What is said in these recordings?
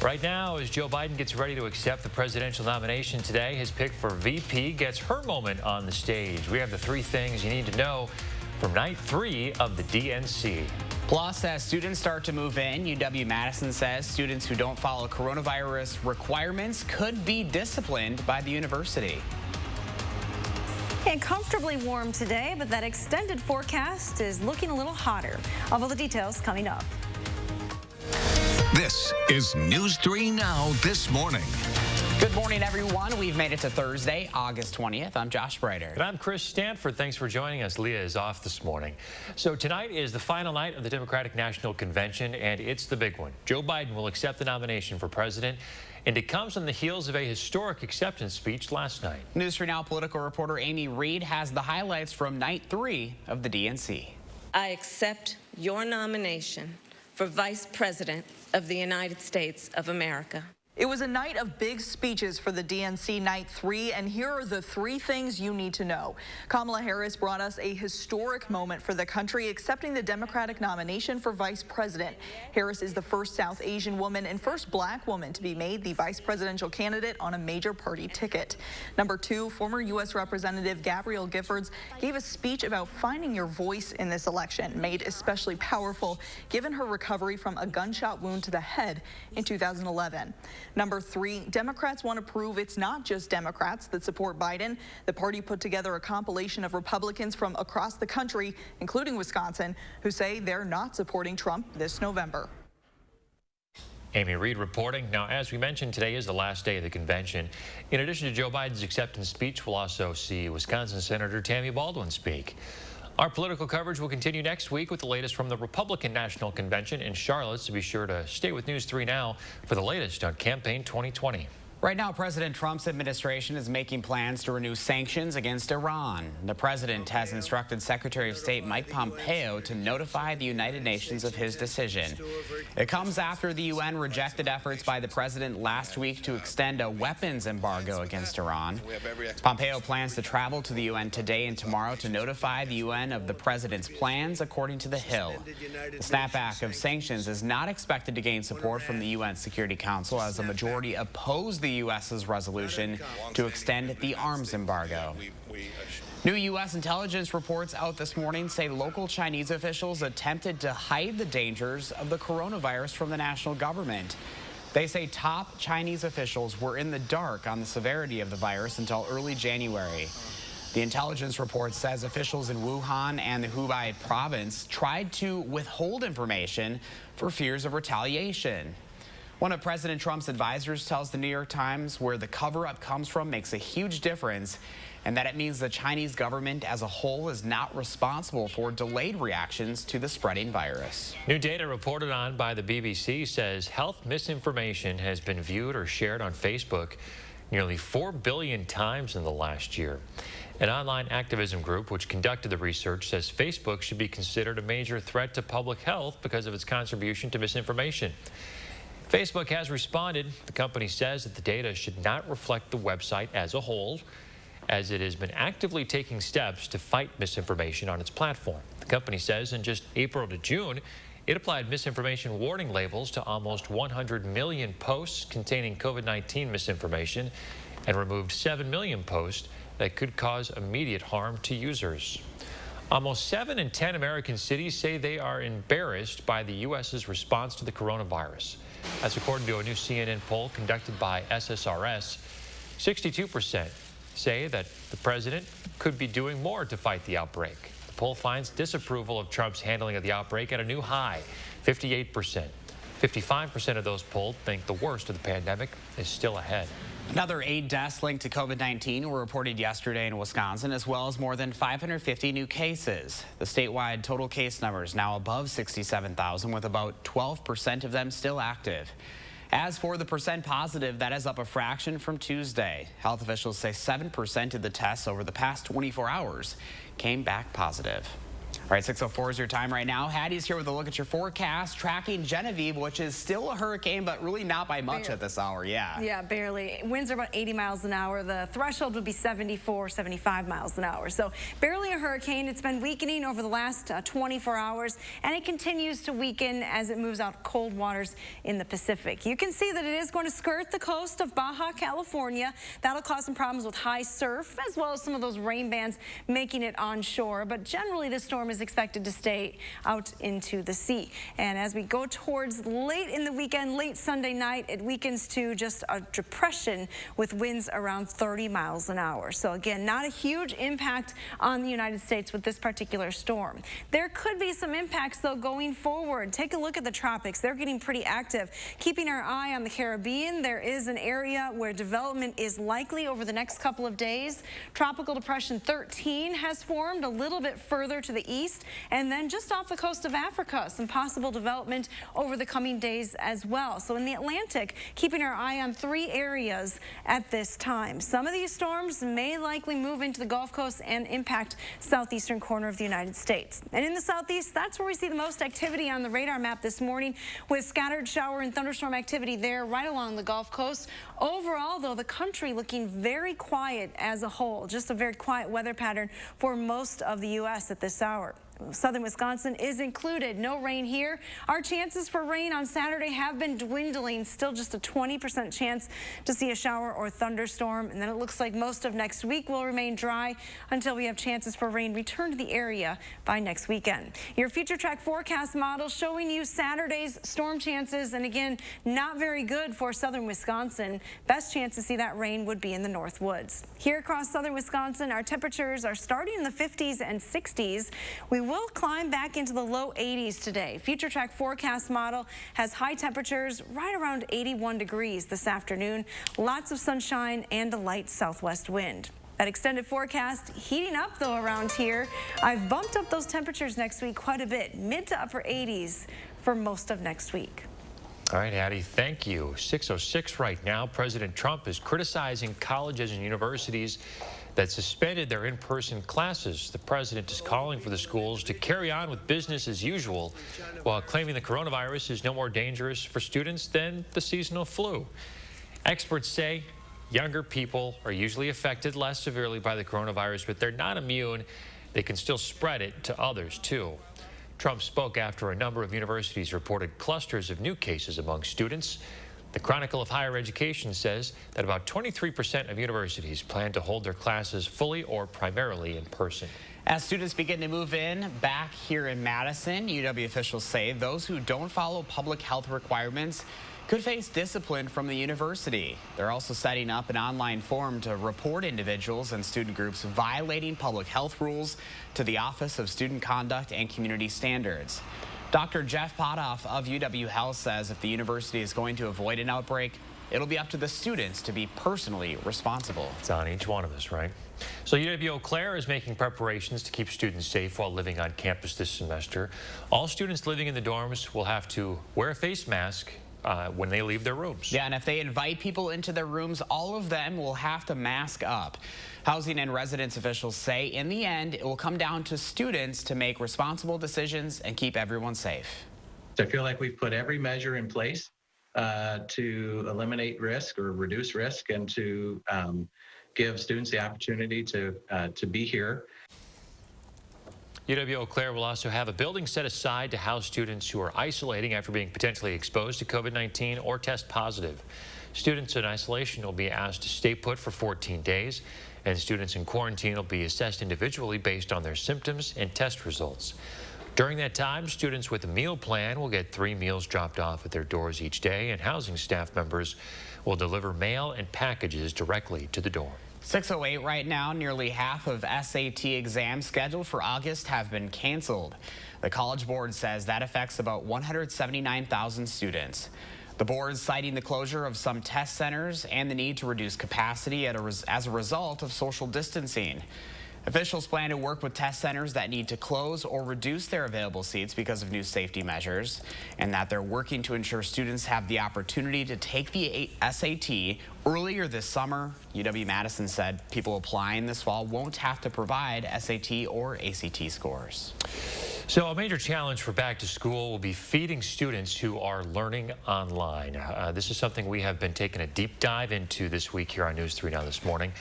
Right now, as Joe Biden gets ready to accept the presidential nomination today, his pick for VP gets her moment on the stage. We have the 3 things you need to know from night 3 of the DNC. Plus, as students start to move in, UW-Madison says students who don't follow coronavirus requirements could be disciplined by the university. And comfortably warm today, but that extended forecast is looking a little hotter. All of the details coming up. This is News 3 Now this morning. Good morning, everyone. We've made it to Thursday, August 20th. I'm Josh Schroeder. And I'm Chris Stanford. Thanks for joining us. Leah is off this morning. So tonight is the final night of the Democratic National Convention, and it's the big one. Joe Biden will accept the nomination for president, and it comes on the heels of a historic acceptance speech last night. News 3 Now political reporter Amy Reed has the highlights from night 3 of the DNC. I accept your nomination for Vice President of the United States of America. It was a night of big speeches for the DNC night 3, and here are the 3 things you need to know. Kamala Harris brought us a historic moment for the country, accepting the Democratic nomination for vice president. Harris is the first South Asian woman and first black woman to be made the vice presidential candidate on a major party ticket. Number 2, former U.S. Representative Gabrielle Giffords gave a speech about finding your voice in this election, made especially powerful given her recovery from a gunshot wound to the head in 2011. Number 3, Democrats want to prove it's not just Democrats that support Biden. The party put together a compilation of Republicans from across the country, including Wisconsin, who say they're not supporting Trump this November. Amy Reed reporting. Now, as we mentioned, today is the last day of the convention. In addition to Joe Biden's acceptance speech, we'll also see Wisconsin Senator Tammy Baldwin speak. Our political coverage will continue next week with the latest from the Republican National Convention in Charlotte, so be sure to stay with News 3 Now for the latest on Campaign 2020. Right now, President Trump's administration is making plans to renew sanctions against Iran. The president has instructed Secretary of State Mike Pompeo to notify the United Nations of his decision. It comes after the UN rejected efforts by the president last week to extend a weapons embargo against Iran. Pompeo plans to travel to the UN today and tomorrow to notify the UN of the president's plans, according to The Hill. The snapback of sanctions is not expected to gain support from the UN Security Council, as a majority oppose the U.S.'s resolution to extend the arms embargo. New U.S. intelligence reports out this morning say local Chinese officials attempted to hide the dangers of the coronavirus from the national government. They say top Chinese officials were in the dark on the severity of the virus until early January. The intelligence report says officials in Wuhan and the Hubei province tried to withhold information for fears of retaliation. One of President Trump's advisors tells the New York Times where the cover-up comes from makes a huge difference, and that it means the Chinese government as a whole is not responsible for delayed reactions to the spreading virus. New data reported on by the BBC says health misinformation has been viewed or shared on Facebook nearly 4 billion times in the last year. An online activism group which conducted the research says Facebook should be considered a major threat to public health because of its contribution to misinformation. Facebook has responded. The company says that the data should not reflect the website as a whole, as it has been actively taking steps to fight misinformation on its platform. The company says in just April to June, it applied misinformation warning labels to almost 100 million posts containing COVID-19 misinformation and removed 7 million posts that could cause immediate harm to users. Almost 7 in 10 American cities say they are embarrassed by the U.S.'s response to the coronavirus. That's according to a new CNN poll conducted by SSRS. 62% say that the president could be doing more to fight the outbreak. The poll finds disapproval of Trump's handling of the outbreak at a new high, 58%. 55% of those polled think the worst of the pandemic is still ahead. Another 8 deaths linked to COVID-19 were reported yesterday in Wisconsin, as well as more than 550 new cases. The statewide total case number is now above 67,000, with about 12% of them still active. As for the percent positive, that is up a fraction from Tuesday. Health officials say 7% of the tests over the past 24 hours came back positive. All right, 6:04 is your time right now. Hattie's here with a look at your forecast, tracking Genevieve, which is still a hurricane, but really not by much at this hour. Yeah, barely. Winds are about 80 miles an hour. The threshold would be 74, 75 miles an hour. So barely a hurricane. It's been weakening over the last 24 hours, and it continues to weaken as it moves out cold waters in the Pacific. You can see that it is going to skirt the coast of Baja California. That'll cause some problems with high surf, as well as some of those rain bands making it onshore. But generally, the storm is expected to stay out into the sea. And as we go towards late in the weekend, late Sunday night, it weakens to just a depression with winds around 30 miles an hour. So again, not a huge impact on the United States with this particular storm. There could be some impacts though going forward. Take a look at the tropics. They're getting pretty active. Keeping our eye on the Caribbean, there is an area where development is likely over the next couple of days. Tropical Depression 13 has formed a little bit further to the east, and then just off the coast of Africa, some possible development over the coming days as well. So in the Atlantic, keeping our eye on 3 areas at this time. Some of these storms may likely move into the Gulf Coast and impact southeastern corner of the United States. And in the southeast, that's where we see the most activity on the radar map this morning, with scattered shower and thunderstorm activity there right along the Gulf Coast. Overall, though, the country looking very quiet as a whole, just a very quiet weather pattern for most of the U.S. at this hour. Southern Wisconsin is included. No rain here. Our chances for rain on Saturday have been dwindling. Still just a 20% chance to see a shower or thunderstorm. And then it looks like most of next week will remain dry until we have chances for rain return to the area by next weekend. Your future track forecast model showing you Saturday's storm chances. And again, not very good for Southern Wisconsin. Best chance to see that rain would be in the North Woods. Here across Southern Wisconsin, our temperatures are starting in the 50s and 60s. We will climb back into the low 80s today. Future track forecast model has high temperatures right around 81 degrees this afternoon. Lots of sunshine and a light southwest wind. That extended forecast heating up though around here. I've bumped up those temperatures next week quite a bit, mid to upper 80s for most of next week. All right, Hattie, thank you. 6:06 right now. President Trump is criticizing colleges and universities that suspended their in-person classes. The president is calling for the schools to carry on with business as usual, while claiming the coronavirus is no more dangerous for students than the seasonal flu. Experts say younger people are usually affected less severely by the coronavirus, but they're not immune. They can still spread it to others, too. Trump spoke after a number of universities reported clusters of new cases among students. The Chronicle of Higher Education says that about 23% of universities plan to hold their classes fully or primarily in person. As students begin to move in back here in Madison, UW officials say those who don't follow public health requirements could face discipline from the university. They're also setting up an online form to report individuals and student groups violating public health rules to the Office of Student Conduct and Community Standards. Dr. Jeff Potoff of UW Health says if the university is going to avoid an outbreak, it'll be up to the students to be personally responsible. It's on each one of us, right? So UW Eau Claire is making preparations to keep students safe while living on campus this semester. All students living in the dorms will have to wear a face mask when they leave their rooms. Yeah, and if they invite people into their rooms, all of them will have to mask up. Housing and residence officials say in the end, it will come down to students to make responsible decisions and keep everyone safe. I feel like we've put every measure in place to eliminate risk or reduce risk and to give students the opportunity to be here. UW Eau Claire will also have a building set aside to house students who are isolating after being potentially exposed to COVID-19 or test positive. Students in isolation will be asked to stay put for 14 days, and students in quarantine will be assessed individually based on their symptoms and test results. During that time, students with a meal plan will get 3 meals dropped off at their doors each day, and housing staff members will deliver mail and packages directly to the dorm. 6:08 right now. Nearly half of SAT exams scheduled for August have been canceled. The College Board says that affects about 179,000 students. The board is citing the closure of some test centers and the need to reduce capacity as a result of social distancing. Officials plan to work with test centers that need to close or reduce their available seats because of new safety measures, and that they're working to ensure students have the opportunity to take the SAT. Earlier this summer, UW-Madison said people applying this fall won't have to provide SAT or ACT scores. So a major challenge for back to school will be feeding students who are learning online. This is something we have been taking a deep dive into this week here on News 3 Now this morning.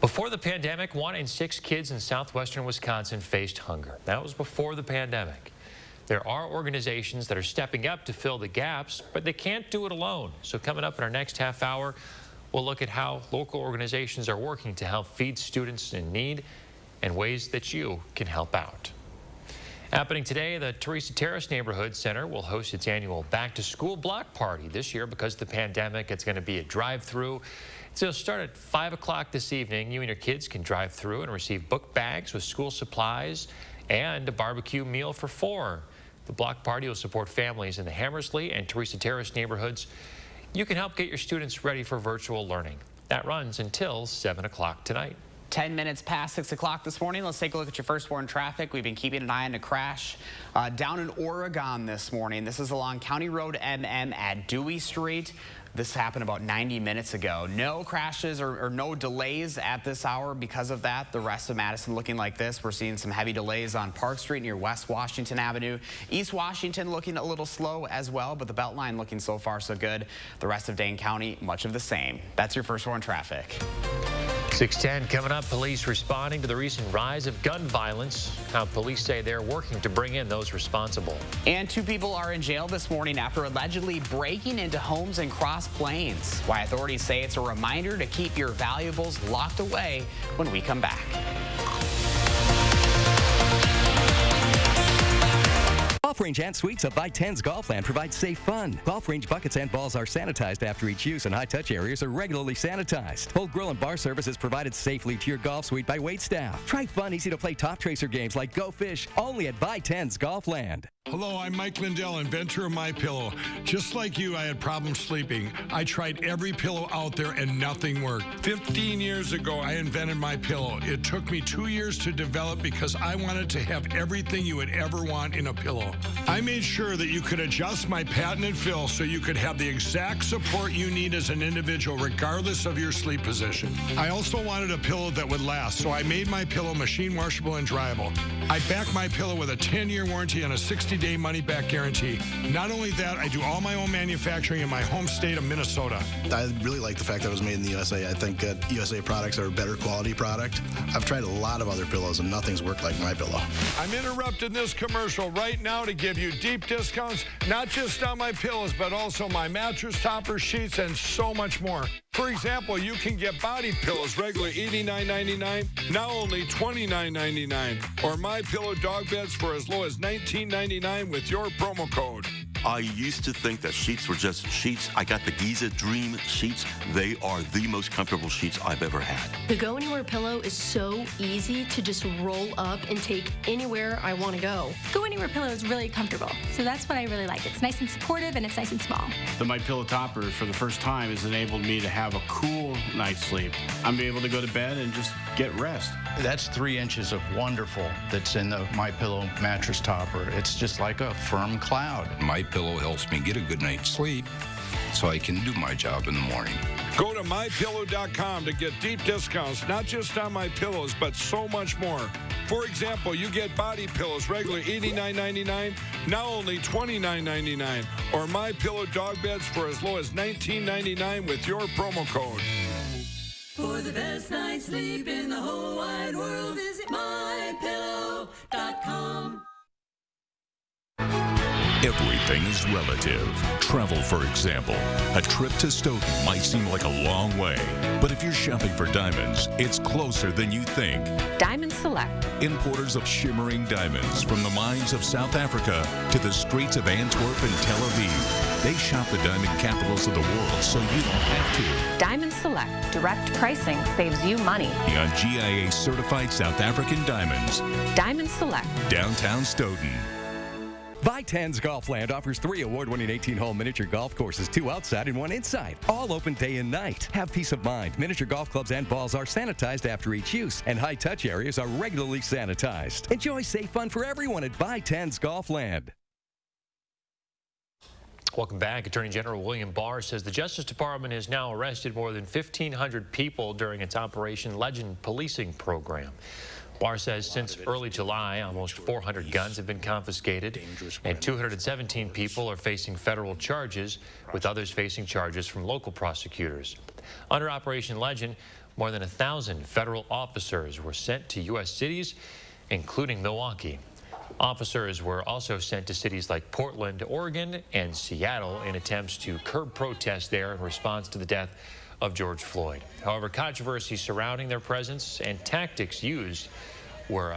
Before the pandemic, 1 in 6 kids in southwestern Wisconsin faced hunger. That was before the pandemic. There are organizations that are stepping up to fill the gaps, but they can't do it alone. So coming up in our next half hour, we'll look at how local organizations are working to help feed students in need and ways that you can help out. Happening today, the Teresa Terrace Neighborhood Center will host its annual back-to-school block party. This year, because of the pandemic, it's going to be a drive-through. It'll start at 5 o'clock this evening. You and your kids can drive through and receive book bags with school supplies and a barbecue meal for 4. The block party will support families in the Hammersley and Teresa Terrace neighborhoods. You can help get your students ready for virtual learning. That runs until 7 o'clock tonight. 10 minutes past 6 o'clock this morning. Let's take a look at your first warn traffic. We've been keeping an eye on a crash down in Oregon this morning. This is along County Road MM at Dewey Street. This happened about 90 minutes ago. No crashes or no delays at this hour because of that. The rest of Madison looking like this. We're seeing some heavy delays on Park Street near West Washington Avenue. East Washington looking a little slow as well, but the Beltline looking so far so good. The rest of Dane County, much of the same. That's your first warn traffic. 6:10 coming up. Police responding to the recent rise of gun violence. How police say they're working to bring in those responsible. And 2 people are in jail this morning after allegedly breaking into homes in Cross Plains. Why authorities say it's a reminder to keep your valuables locked away when we come back. Golf range and suites of VITENSE GOLFLAND provide safe fun. Golf range buckets and balls are sanitized after each use, and high-touch areas are regularly sanitized. Full grill and bar service is provided safely to your golf suite by wait staff. Try fun, easy-to-play top tracer games like Go Fish, only at VITENSE GOLFLAND. Hello, I'm Mike Lindell, inventor of MyPillow. Just like you, I had problems sleeping. I tried every pillow out there and nothing worked. 15 years ago, I invented MyPillow. It took me 2 years to develop because I wanted to have everything you would ever want in a pillow. I made sure that you could adjust my patented fill so you could have the exact support you need as an individual, regardless of your sleep position. I also wanted a pillow that would last, so I made MyPillow machine washable and dryable. I back MyPillow with a 10-year warranty and a 60-day money-back guarantee. Not only that, I do all my own manufacturing in my home state of Minnesota. I really like the fact that it was made in the USA. I think that USA products are a better quality product. I've tried a lot of other pillows, and nothing's worked like MyPillow. I'm interrupting this commercial right now to give you deep discounts, not just on my pillows, but also my mattress toppers, sheets, and so much more. For example, you can get body pillows regularly $89.99, now only $29.99, or MyPillow dog beds for as low as $19.99 with your promo code. I used to think that sheets were just sheets. I got the Giza Dream sheets. They are the most comfortable sheets I've ever had. The Go Anywhere pillow is so easy to just roll up and take anywhere I want to go. Go Anywhere pillow is really comfortable, so that's what I really like. It's nice and supportive, and it's nice and small. The MyPillow topper, for the first time, has enabled me to have a cool night's sleep. I'm able to go to bed and just get rest. That's 3 inches of wonderful that's in the MyPillow mattress topper. It's just like a firm cloud. MyPillow helps me get a good night's sleep so I can do my job in the morning. Go to MyPillow.com to get deep discounts, not just on my pillows, but so much more. For example, you get body pillows regularly $89.99, now only $29.99, or MyPillow dog beds for as low as $19.99 with your promo code. For the best night's sleep in the whole wide world, visit MyPillow.com. Everything is relative. Travel, for example. A trip to Stoughton might seem like a long way, but if you're shopping for diamonds, it's closer than you think. Diamond Select. Importers of shimmering diamonds from the mines of South Africa to the streets of Antwerp and Tel Aviv. They shop the diamond capitals of the world so you don't have to. Diamond Select. Direct pricing saves you money. On GIA certified South African diamonds. Diamond Select. Downtown Stoughton. VITENSE GOLFLAND offers 3 award-winning 18-hole miniature golf courses, 2 outside and 1 inside, all open day and night. Have peace of mind. Miniature golf clubs and balls are sanitized after each use, and high-touch areas are regularly sanitized. Enjoy safe fun for everyone at VITENSE GOLFLAND. Welcome back. Attorney General William Barr says the Justice Department has now arrested more than 1,500 people during its Operation Legend policing program. Barr says since early July, almost 400 guns have been confiscated, and 217 people are facing federal charges, with others facing charges from local prosecutors. Under Operation Legend, more than 1,000 federal officers were sent to U.S. cities, including Milwaukee. Officers were also sent to cities like Portland, Oregon, and Seattle in attempts to curb protests there in response to the death of George Floyd. However, controversy surrounding their presence and tactics used were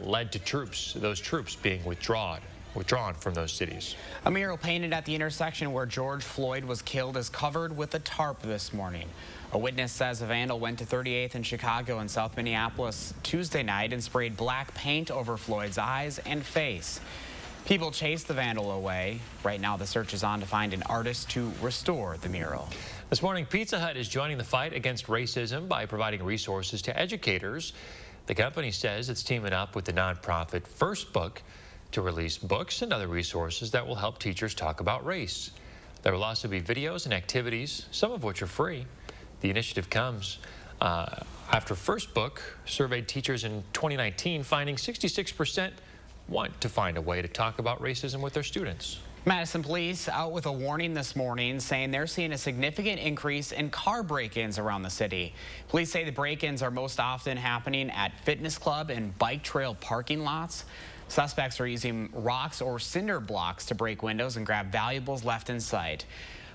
led to those troops being withdrawn from those cities. A mural painted at the intersection where George Floyd was killed is covered with a tarp this morning. A witness says a vandal went to 38th in Chicago and South Minneapolis Tuesday night and sprayed black paint over Floyd's eyes and face. People chased the vandal away. Right now, the search is on to find an artist to restore the mural. This morning, Pizza Hut is joining the fight against racism by providing resources to educators. The company says it's teaming up with the nonprofit First Book to release books and other resources that will help teachers talk about race. There will also be videos and activities, some of which are free. The initiative comes after First Book surveyed teachers in 2019, finding 66% want to find a way to talk about racism with their students. Madison police out with a warning this morning saying they're seeing a significant increase in car break-ins around the city. Police say the break-ins are most often happening at fitness club and bike trail parking lots. Suspects are using rocks or cinder blocks to break windows and grab valuables left in sight.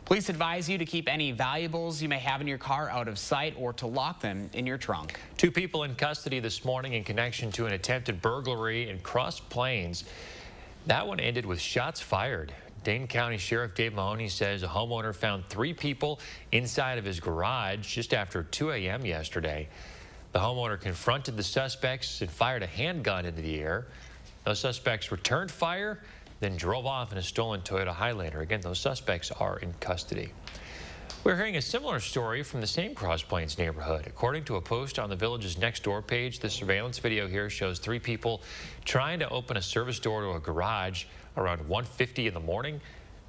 Police advise you to keep any valuables you may have in your car out of sight or to lock them in your trunk. 2 people in custody this morning in connection to an attempted burglary in Cross Plains. That one ended with shots fired. Dane County Sheriff Dave Mahoney says a homeowner found 3 people inside of his garage just after 2 a.m. yesterday. The homeowner confronted the suspects and fired a handgun into the air. Those suspects returned fire, then drove off in a stolen Toyota Highlander. Again, those suspects are in custody. We're hearing a similar story from the same Cross Plains neighborhood. According to a post on the Village's Next Door page, the surveillance video here shows 3 people trying to open a service door to a garage around 1:50 in the morning.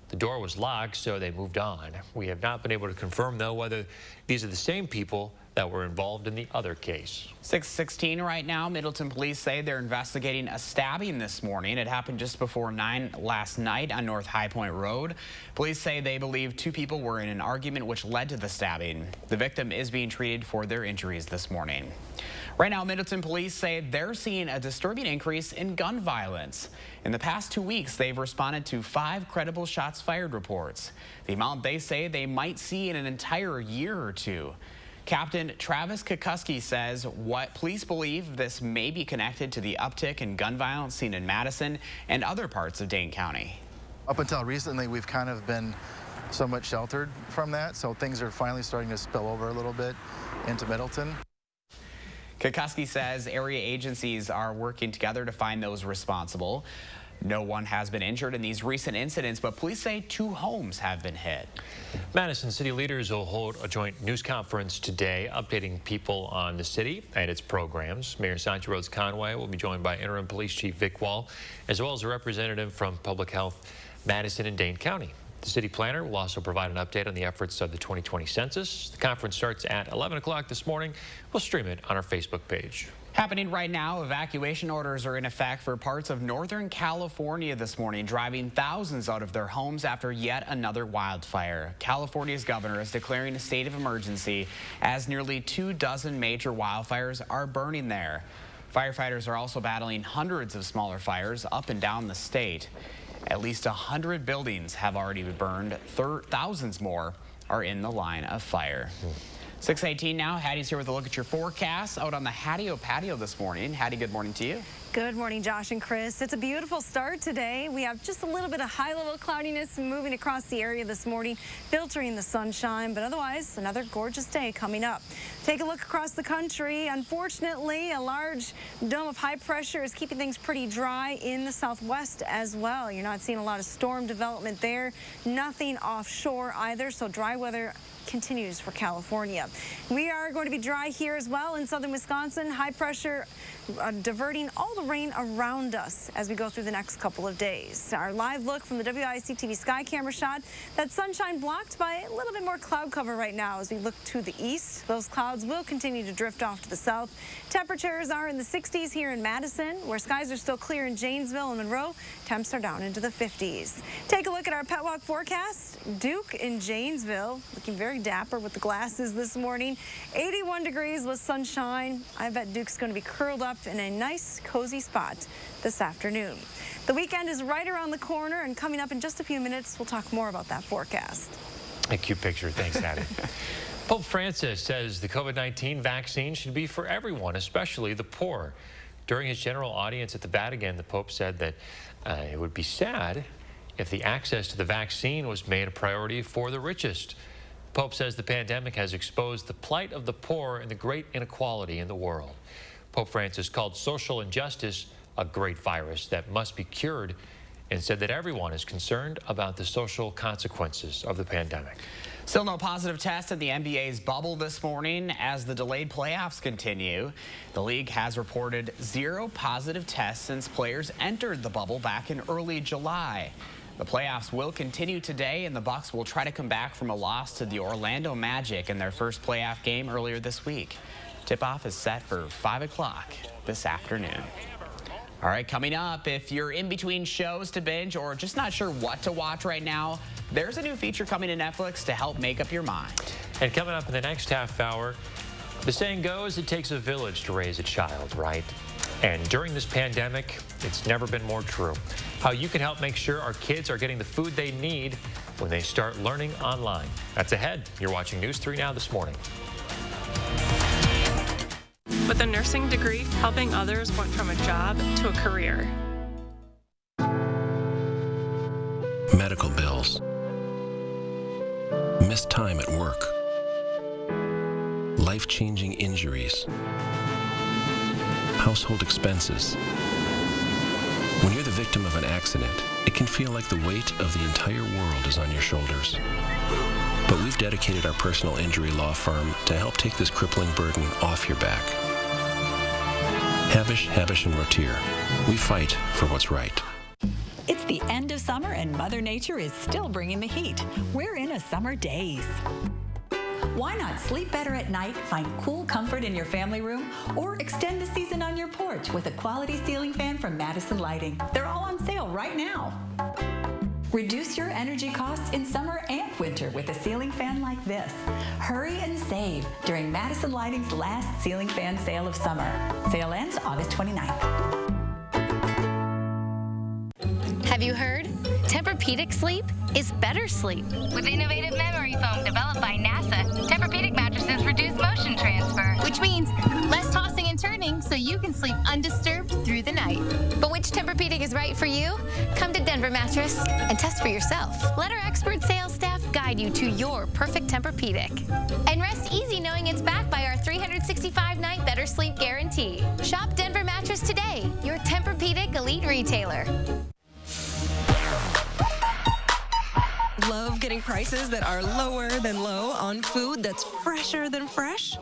The door was locked, so they moved on. We have not been able to confirm, though, whether these are the same people that were involved in the other case. 6:16 right now. Middleton police say they're investigating a stabbing this morning. It happened just before 9 last night on North High Point Road. Police say they believe 2 people were in an argument which led to the stabbing. The victim is being treated for their injuries this morning. Right now, Middleton police say they're seeing a disturbing increase in gun violence. In the past 2 weeks, they've responded to 5 credible shots fired reports, the amount they say they might see in an entire year or 2. Captain Travis Kukuski says what police believe this may be connected to the uptick in gun violence seen in Madison and other parts of Dane County. Up until recently, we've kind of been somewhat sheltered from that, so things are finally starting to spill over a little bit into Middleton. Kukuski says area agencies are working together to find those responsible. No one has been injured in these recent incidents, but police say 2 homes have been hit. Madison city leaders will hold a joint news conference today, updating people on the city and its programs. Mayor Sancho Rhodes Conway will be joined by Interim Police Chief Vic Wall, as well as a representative from Public Health, Madison and Dane County. The city planner will also provide an update on the efforts of the 2020 census. The conference starts at 11 o'clock this morning. We'll stream it on our Facebook page. Happening right now, evacuation orders are in effect for parts of Northern California this morning, driving thousands out of their homes after yet another wildfire. California's governor is declaring a state of emergency as nearly 24 major wildfires are burning there. Firefighters are also battling hundreds of smaller fires up and down the state. At least 100 buildings have already been burned. Thousands more are in the line of fire. 6:18 now. Hattie's here with a look at your forecast out on the Hattio patio this morning. Hattie, good morning to you. Good morning, Josh and Chris. It's a beautiful start today. We have just a little bit of high-level cloudiness moving across the area this morning, filtering the sunshine, but otherwise another gorgeous day coming up. Take a look across the country. Unfortunately, a large dome of high pressure is keeping things pretty dry in the southwest as well. You're not seeing a lot of storm development there. Nothing offshore either, so dry weather continues for California. We are going to be dry here as well in southern Wisconsin. High pressure diverting all the rain around us as we go through the next couple of days. Our live look from the WIC-TV sky camera shot, that sunshine blocked by a little bit more cloud cover right now as we look to the east. Those clouds will continue to drift off to the south. Temperatures are in the 60s here in Madison, where skies are still clear in Janesville and Monroe. Temps are down into the 50s. Take a look at our pet walk forecast. Duke in Janesville looking very dapper with the glasses this morning. 81 degrees with sunshine. I bet Duke's going to be curled up in a nice cozy spot this afternoon. The weekend is right around the corner, and coming up in just a few minutes, we'll talk more about that forecast. A cute picture. Thanks, Hattie. Pope Francis says the COVID-19 vaccine should be for everyone, especially the poor. During his general audience at the Vatican, the Pope said that it would be sad if the access to the vaccine was made a priority for the richest. The Pope says the pandemic has exposed the plight of the poor and the great inequality in the world. Pope Francis called social injustice a great virus that must be cured and said that everyone is concerned about the social consequences of the pandemic. Still no positive tests in the NBA's bubble this morning as the delayed playoffs continue. The league has reported 0 positive tests since players entered the bubble back in early July. The playoffs will continue today, and the Bucks will try to come back from a loss to the Orlando Magic in their first playoff game earlier this week. Tip-off is set for 5 o'clock this afternoon. All right, coming up, if you're in between shows to binge or just not sure what to watch right now, there's a new feature coming to Netflix to help make up your mind. And coming up in the next half hour, the saying goes, it takes a village to raise a child, right? And during this pandemic, it's never been more true. How you can help make sure our kids are getting the food they need when they start learning online. That's ahead. You're watching News 3 Now this morning. With a nursing degree, helping others went from a job to a career. Medical bills. Missed time at work. Life-changing injuries. Household expenses. When you're the victim of an accident, it can feel like the weight of the entire world is on your shoulders. But we've dedicated our personal injury law firm to help take this crippling burden off your back. Habish, Habish & Rotier. We fight for what's right. It's the end of summer and Mother Nature is still bringing the heat. We're in a summer daze. Why not sleep better at night, find cool comfort in your family room, or extend the season on your porch with a quality ceiling fan from Madison Lighting? They're all on sale right now. Reduce your energy costs in summer and winter with a ceiling fan like this. Hurry and save during Madison Lighting's last ceiling fan sale of summer. Sale ends August 29th. Have you heard? Tempur-Pedic sleep is better sleep. With innovative memory foam developed by NASA, Tempur-Pedic mattresses reduce motion transfer, which means less tossing and turning so you can sleep undisturbed through the night. But which Tempur-Pedic is right for you? Come to Denver Mattress and test for yourself. Let our expert sales staff guide you to your perfect Tempur-Pedic. And rest easy knowing it's backed by our 365-night better sleep guarantee. Shop Denver Mattress today, your Tempur-Pedic elite retailer. Love getting prices that are lower than low on food that's fresher than fresh?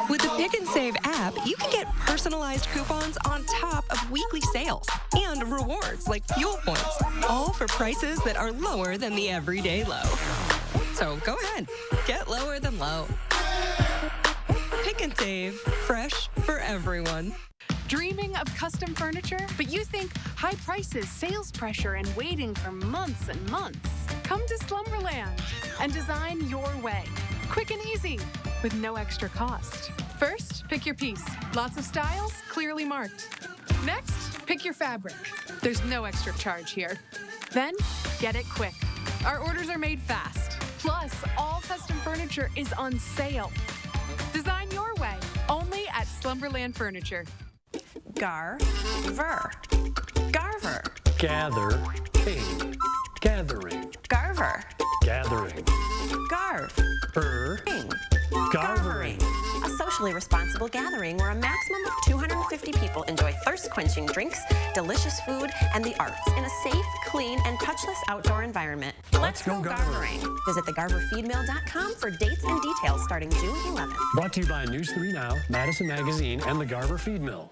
With the Pick and Save app, you can get personalized coupons on top of weekly sales and rewards like fuel points, all for prices that are lower than the everyday low. So go ahead, get lower than low. Pick and Save, fresh for everyone. Dreaming of custom furniture, but you think high prices, sales pressure, and waiting for months and months? Come to Slumberland and design your way. Quick and easy, with no extra cost. First, pick your piece. Lots of styles, clearly marked. Next, pick your fabric. There's no extra charge here. Then, get it quick. Our orders are made fast. Plus, all custom furniture is on sale. Design your way, Slumberland Furniture. Gar-ver. Garver. Gather. Ing. Gathering. Garver. Gathering. Garv. Ing. Garvering. A socially responsible gathering where a maximum of 250 people enjoy thirst-quenching drinks, delicious food, and the arts in a safe, clean, and touchless outdoor environment. Let's go garvering. Visit thegarverfeedmill.com for dates and details starting June 11th. Brought to you by News 3 Now, Madison Magazine, and the Garver Feed Mill.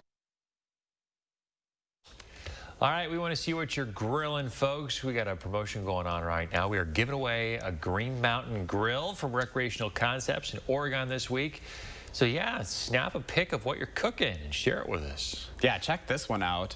All right, we want to see what you're grilling, folks. We got a promotion going on right now. We are giving away a Green Mountain Grill from Recreational Concepts in Oregon this week. So yeah, snap a pic of what you're cooking and share it with us. Yeah, check this one out.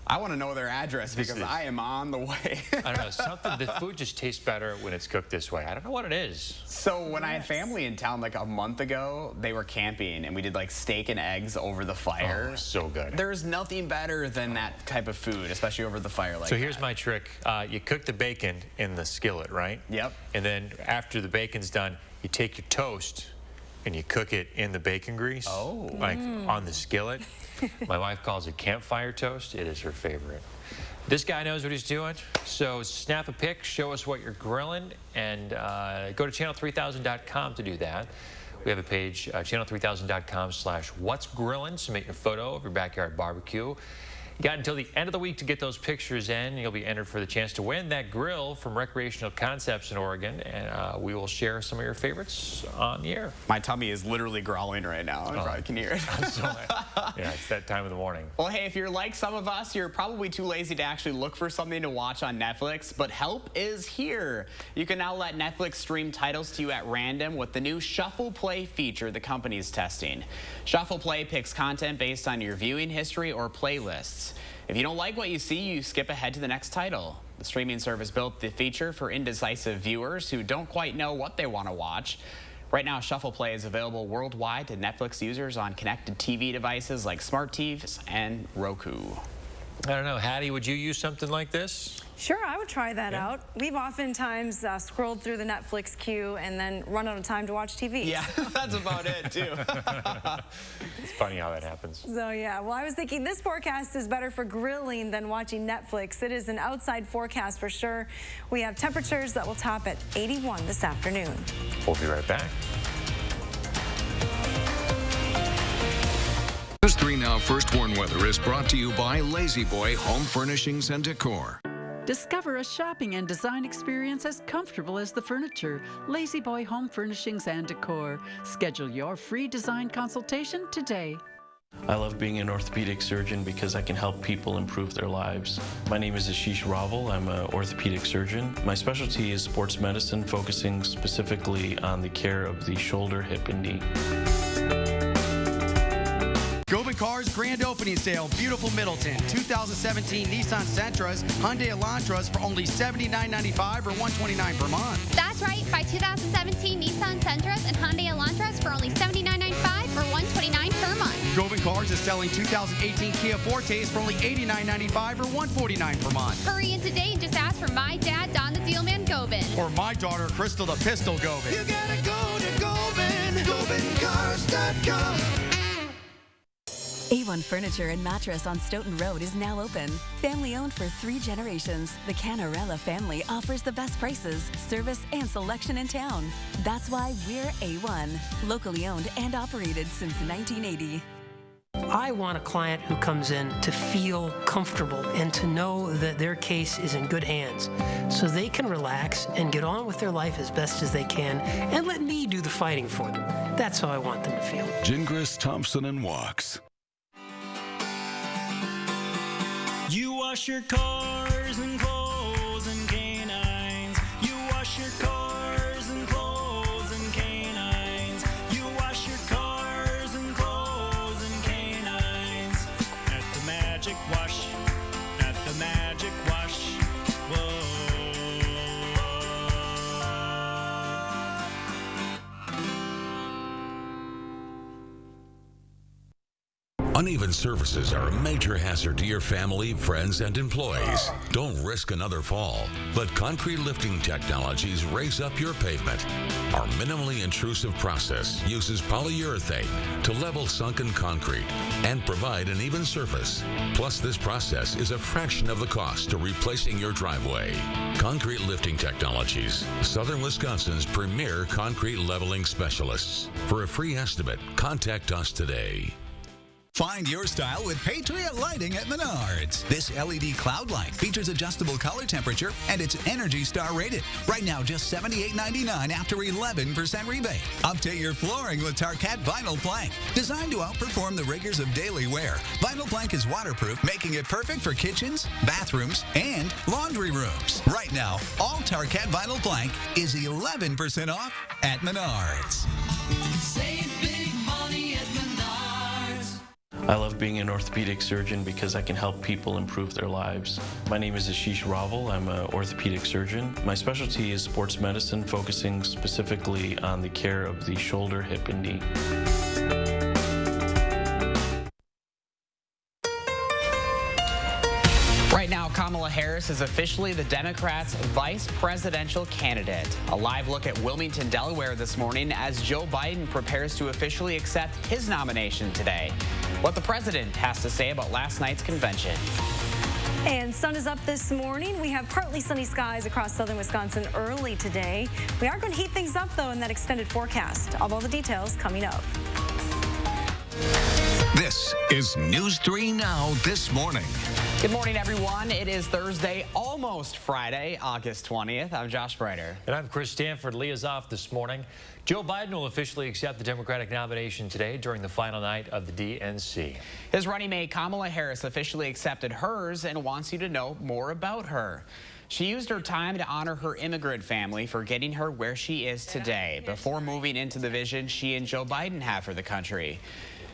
I want to know their address because I am on the way. I don't know, the food just tastes better when it's cooked this way. I don't know what it is. So when I had family in town like a month ago, they were camping and we did like steak and eggs over the fire. Oh, so good. There's nothing better than that type of food, especially over the fire like So here's my trick. You cook the bacon in the skillet, right? Yep. And then after the bacon's done, you take your toast and you cook it in the bacon grease. Oh. Like on the skillet. My wife calls it campfire toast. It is her favorite. This guy knows what he's doing. So snap a pic, show us what you're grilling, and go to channel3000.com to do that. We have a page, channel3000.com/what's-grilling. Submit your photo of your backyard barbecue. You got until the end of the week to get those pictures in. You'll be entered for the chance to win that grill from Recreational Concepts in Oregon, and we will share some of your favorites on the air. My tummy is literally growling right now. You probably can hear it. Yeah, it's that time of the morning. Well, hey, if you're like some of us, you're probably too lazy to actually look for something to watch on Netflix, but help is here. You can now let Netflix stream titles to you at random with the new Shuffle Play feature the company's testing. Shuffle Play picks content based on your viewing history or playlists. If you don't like what you see, you skip ahead to the next title. The streaming service built the feature for indecisive viewers who don't quite know what they want to watch. Right now, Shuffle Play is available worldwide to Netflix users on connected TV devices like smart TVs and Roku. I don't know, Hattie, would you use something like this? Sure, I would try that out. We've oftentimes scrolled through the Netflix queue and then run out of time to watch TV. Yeah, that's about it, too. It's funny how that happens. So, yeah, well, I was thinking this forecast is better for grilling than watching Netflix. It is an outside forecast for sure. We have temperatures that will top at 81 this afternoon. We'll be right back. News 3 Now First Warn Weather is brought to you by Lazy Boy Home Furnishings and Decor. Discover a shopping and design experience as comfortable as the furniture. Lazy Boy Home Furnishings and Decor. Schedule your free design consultation today. I love being an orthopedic surgeon because I can help people improve their lives. My name is Ashish Raval. I'm an orthopedic surgeon. My specialty is sports medicine, focusing specifically on the care of the shoulder, hip, and knee. Goben Cars Grand Opening Sale, beautiful Middleton. 2017 Nissan Sentras, Hyundai Elantras for only $79.95 or $129 per month. That's right. Buy 2017 Nissan Sentras and Hyundai Elantras for only $79.95 or $129 per month. Goben Cars is selling 2018 Kia Fortes for only $89.95 or $149 per month. Hurry in today and just ask for my dad, Don the Dealman Goben. Or my daughter, Crystal the Pistol Goben. You gotta go to Goben, GobenCars.com. A1 Furniture and Mattress on Stoughton Road is now open. Family owned for 3 generations, the Canarella family offers the best prices, service, and selection in town. That's why we're A1, locally owned and operated since 1980. I want a client who comes in to feel comfortable and to know that their case is in good hands so they can relax and get on with their life as best as they can and let me do the fighting for them. That's how I want them to feel. Gingras, Thompson, and Walks. You wash your cars and clothes and canines. You wash your cars and clothes and canines. You wash your cars and clothes and canines. At the Magic Wash. At the Magic Wash. Whoa. Uneven surfaces are a major hazard to your family, friends, and employees. Don't risk another fall. Let Concrete Lifting Technologies raise up your pavement. Our minimally intrusive process uses polyurethane to level sunken concrete and provide an even surface. Plus, this process is a fraction of the cost to replacing your driveway. Concrete Lifting Technologies, Southern Wisconsin's premier concrete leveling specialists. For a free estimate, contact us today. Find your style with Patriot Lighting at Menards. This LED cloud light features adjustable color temperature and it's Energy Star rated. Right now, just $78.99 after 11% rebate. Update your flooring with Tarkat Vinyl Plank. Designed to outperform the rigors of daily wear, Vinyl Plank is waterproof, making it perfect for kitchens, bathrooms, and laundry rooms. Right now, all Tarkat Vinyl Plank is 11% off at Menards. Save big money at Menards. I love being an orthopedic surgeon because I can help people improve their lives. My name is Ashish Raval. I'm an orthopedic surgeon. My specialty is sports medicine, focusing specifically on the care of the shoulder, hip, and knee. Right now, Kamala Harris is officially the Democrats' vice presidential candidate. A live look at Wilmington, Delaware this morning as Joe Biden prepares to officially accept his nomination today. What the president has to say about last night's convention. And sun is up this morning. We have partly sunny skies across southern Wisconsin early today. We are going to heat things up, though, in that extended forecast. All the details coming up. This is News 3 Now This Morning. Good morning, everyone. It is Thursday, almost Friday, August 20th. I'm Josh Breiter. And I'm Chris Stanford. Leah's off this morning. Joe Biden will officially accept the Democratic nomination today during the final night of the DNC. His running mate, Kamala Harris, officially accepted hers and wants you to know more about her. She used her time to honor her immigrant family for getting her where she is today before moving into the vision she and Joe Biden have for the country.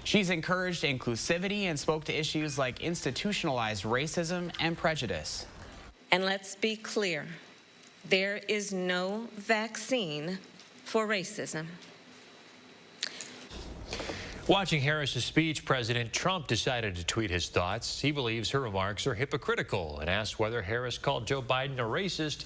She's encouraged inclusivity and spoke to issues like institutionalized racism and prejudice. And let's be clear, there is no vaccine for racism. Watching Harris's speech, President Trump decided to tweet his thoughts. He believes her remarks are hypocritical and asked whether Harris called Joe Biden a racist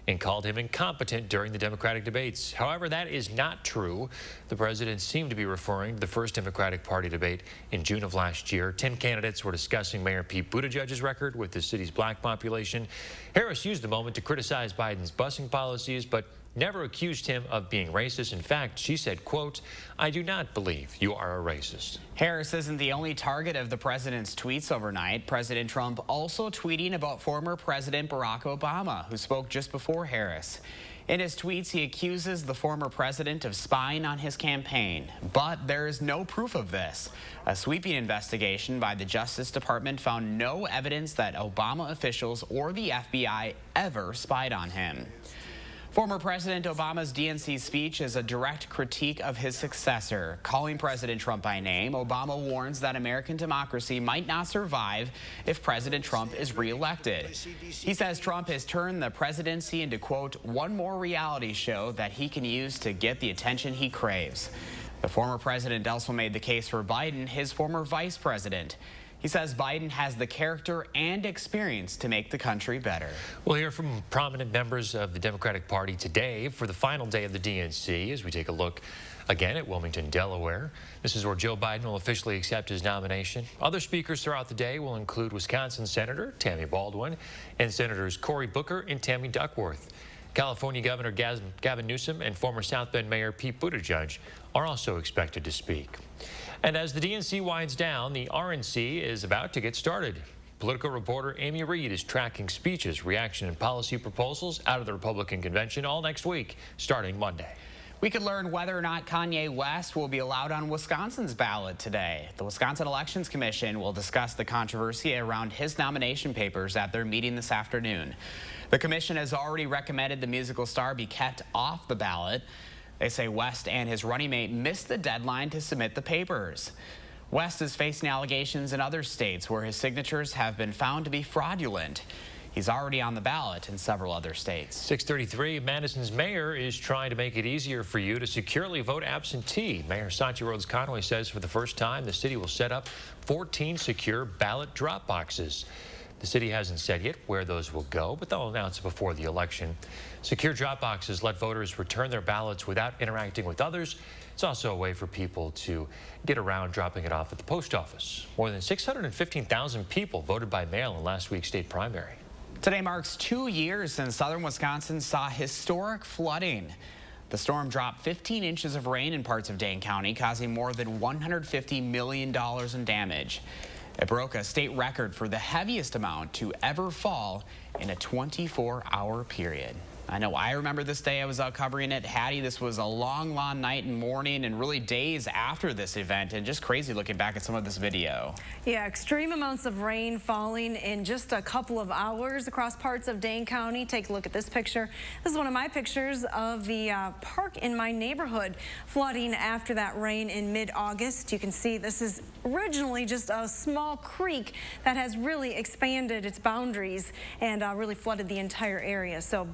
and called him incompetent during the Democratic debates. However, that is not true. The president seemed to be referring to the first Democratic Party debate in June of last year. 10 candidates were discussing Mayor Pete Buttigieg's record with the city's black population. Harris used the moment to criticize Biden's busing policies, but never accused him of being racist. In fact, she said, quote, "I do not believe you are a racist." Harris isn't the only target of the president's tweets overnight. President Trump also tweeting about former President Barack Obama, who spoke just before Harris. In his tweets, he accuses the former president of spying on his campaign, but there is no proof of this. A sweeping investigation by the Justice Department found no evidence that Obama officials or the FBI ever spied on him. Former President Obama's DNC speech is a direct critique of his successor. Calling President Trump by name, Obama warns that American democracy might not survive if President Trump is reelected. He says Trump has turned the presidency into, quote, one more reality show that he can use to get the attention he craves. The former president also made the case for Biden, his former vice president. He says Biden has the character and experience to make the country better. We'll hear from prominent members of the Democratic Party today for the final day of the DNC as we take a look again at Wilmington, Delaware. This is where Joe Biden will officially accept his nomination. Other speakers throughout the day will include Wisconsin Senator Tammy Baldwin and Senators Cory Booker and Tammy Duckworth. California Governor Gavin Newsom and former South Bend Mayor Pete Buttigieg are also expected to speak. And as the DNC winds down, the RNC is about to get started. Political reporter Amy Reed is tracking speeches, reaction, and policy proposals out of the Republican convention all next week, starting Monday. We could learn whether or not Kanye West will be allowed on Wisconsin's ballot today. The Wisconsin Elections Commission will discuss the controversy around his nomination papers at their meeting this afternoon. The commission has already recommended the musical star be kept off the ballot. They say West and his running mate missed the deadline to submit the papers. West is facing allegations in other states where his signatures have been found to be fraudulent. He's already on the ballot in several other states. 6:33, Madison's mayor is trying to make it easier for you to securely vote absentee. Mayor Sanchi Rhodes Conway says for the first time, the city will set up 14 secure ballot drop boxes. The city hasn't said yet where those will go, but they'll announce it before the election. Secure drop boxes let voters return their ballots without interacting with others. It's also a way for people to get around dropping it off at the post office. More than 615,000 people voted by mail in last week's state primary. Today marks 2 years since southern Wisconsin saw historic flooding. The storm dropped 15 inches of rain in parts of Dane County, causing more than $150 million in damage. It broke a state record for the heaviest amount to ever fall in a 24-hour period. I know I remember this day. I was out covering it. Hattie, this was a long night and morning and really days after this event, and just crazy looking back at some of this video. Yeah, extreme amounts of rain falling in just a couple of hours across parts of Dane County. Take a look at this picture. This is one of my pictures of the park in my neighborhood flooding after that rain in mid-August. You can see this is originally just a small creek that has really expanded its boundaries and really flooded the entire area. So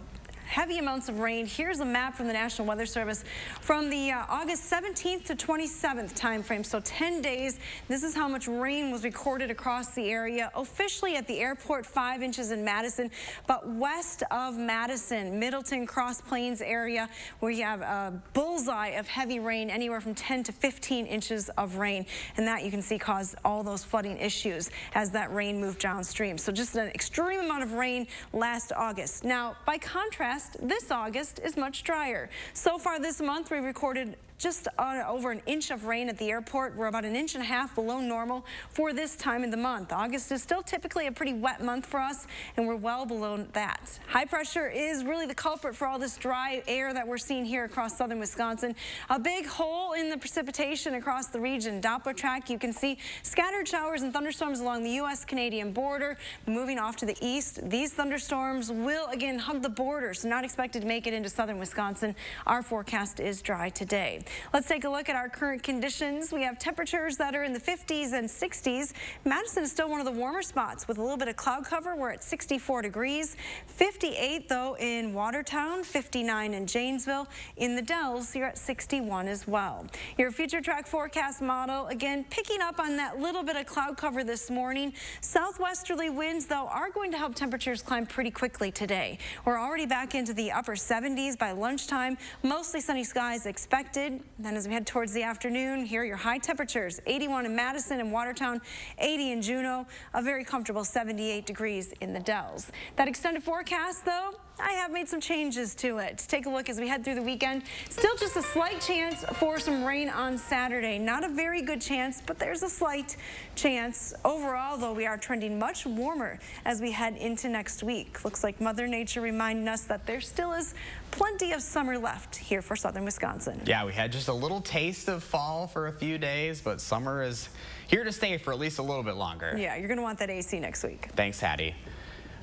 heavy amounts of rain. Here's a map from the National Weather Service from the August 17th to 27th time frame. So 10 days. This is how much rain was recorded across the area. Officially at the airport, 5 inches in Madison, but west of Madison, Middleton, Cross Plains area, where you have a bullseye of heavy rain, anywhere from 10 to 15 inches of rain. And that you can see caused all those flooding issues as that rain moved downstream. So just an extreme amount of rain last August. Now, by contrast, this August is much drier. So far this month, we recorded just over an inch of rain at the airport. We're about an inch and a half below normal for this time of the month. August is still typically a pretty wet month for us, and we're well below that. High pressure is really the culprit for all this dry air that we're seeing here across southern Wisconsin. A big hole in the precipitation across the region. Doppler track, you can see scattered showers and thunderstorms along the U.S.-Canadian border. Moving off to the east, these thunderstorms will again hug the border, so not expected to make it into southern Wisconsin. Our forecast is dry today. Let's take a look at our current conditions. We have temperatures that are in the 50s and 60s. Madison is still one of the warmer spots with a little bit of cloud cover. We're at 64 degrees. 58 though in Watertown, 59 in Janesville. In the Dells, you're at 61 as well. Your future track forecast model, again, picking up on that little bit of cloud cover this morning. Southwesterly winds, though, are going to help temperatures climb pretty quickly today. We're already back into the upper 70s by lunchtime. Mostly sunny skies expected. Then as we head towards the afternoon, here are your high temperatures. 81 in Madison and Watertown, 80 in Juneau, a very comfortable 78 degrees in the Dells. That extended forecast, though, I have made some changes to it. Take a look as we head through the weekend. Still just a slight chance for some rain on Saturday. Not a very good chance, but there's a slight chance. Overall, though, we are trending much warmer as we head into next week. Looks like Mother Nature reminding us that there still is plenty of summer left here for southern Wisconsin. Yeah, we had just a little taste of fall for a few days, but summer is here to stay for at least a little bit longer. Yeah, you're going to want that AC next week. Thanks, Hattie.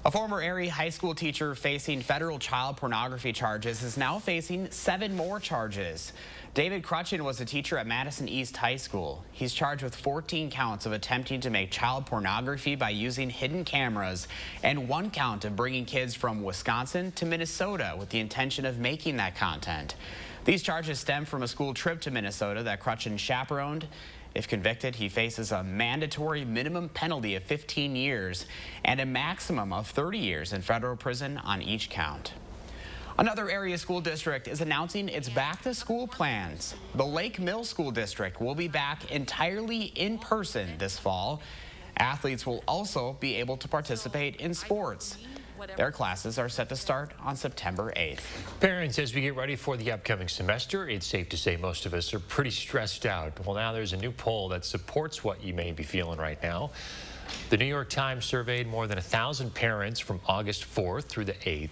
A former Erie high school teacher facing federal child pornography charges is now facing 7 more charges. David Crutchin was a teacher at Madison East High School. He's charged with 14 counts of attempting to make child pornography by using hidden cameras and 1 count of bringing kids from Wisconsin to Minnesota with the intention of making that content. These charges stem from a school trip to Minnesota that Crutchin chaperoned. If convicted, he faces a mandatory minimum penalty of 15 years and a maximum of 30 years in federal prison on each count. Another area school district is announcing its back-to-school plans. The Lake Mill School District will be back entirely in person this fall. Athletes will also be able to participate in sports. Their classes are set to start on September 8th. Parents, as we get ready for the upcoming semester, it's safe to say most of us are pretty stressed out. Well, now there's a new poll that supports what you may be feeling right now. The New York Times surveyed more than 1,000 parents from August 4th through the 8th.